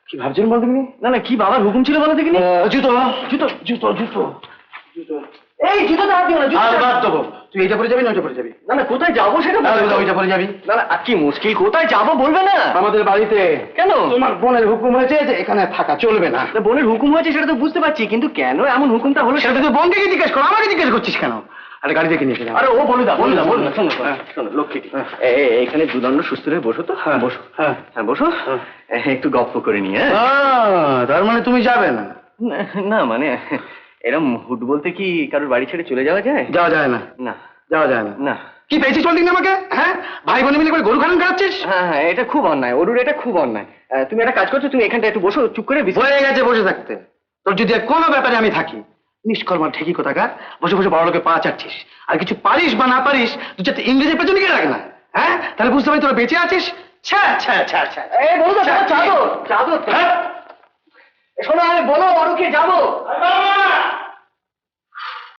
কি ভাবছেন বলতে কিনি? না না, কি বাবার হুকুম ছিল বলো দেখিনি? জুতো জুতো জুতো জুতো জুতো এই জুতোটা হাত দিও না, জুতোটা বাদ দেবো। তুই এইটা পরে যাবি না ওইটা পরে যাবি? না না, কোথায় যাবো সেটা বলো। ওইটা পরে যাবি। না না, কি মুশকিল, কোথায় যাবো বলবে না? আমাদের বাড়িতে। কেন? তোমার বোনের হুকুম হয়েছে যে এখানে থাকা চলবে না। বোনের হুকুম হয়েছে সেটা তো বুঝতে পারছি, কিন্তু কেন এমন হুকুমটা হলো সেটা তুই বোনকে জিজ্ঞেস করো, আমাকে জিজ্ঞেস করছিস কেন? আরে গাড়ি দেখে নিয়ে আরে ও বলুদা শোনো শোনো লক্ষ্মী, এখানে দুদণ্ড সুস্থ হয়ে বসো তো। হ্যাঁ বসো, হ্যাঁ হ্যাঁ বসো, একটু গপ্প করে নিয়ে। তার মানে তুমি যাবে না? না মানে এরম হুট বলতে কি কারোর বাড়ি ছেড়ে চলে যাওয়া যায়? যাওয়া যায় না। না যাওয়া যায় না। না। কি পেয়েছিস বলদিন আমাকে? হ্যাঁ, ভাই বোনে মিলে করে গরু খান খাচ্ছিস? হ্যাঁ হ্যাঁ, এটা খুব অন্যায় অরুর, এটা খুব অন্যায়। তুমি একটা কাজ করছো, তুমি এখানটা একটু বসো, চুপ করে হয়ে গেছে বসে থাকতে। তোর যদি আর কোনো ব্যাপারে আমি থাকি, নিষ্কর্মার ঠিকই কোথাকার, বসে বসে বড় লোকে পা চাচ্ছিস। আর কিছু পারিস বা না পারিস, তুই যাতে ইংরেজির পেছনে গিয়ে রাখ না। হ্যাঁ, তাহলে বুঝতে পারি তোরা বেঁচে আছিস। ছ্যা ছ্যা ছ্যা ছ্যা। এই বলো চাদর চাদর। শোনো, আমি বলো অরুকে যাবো।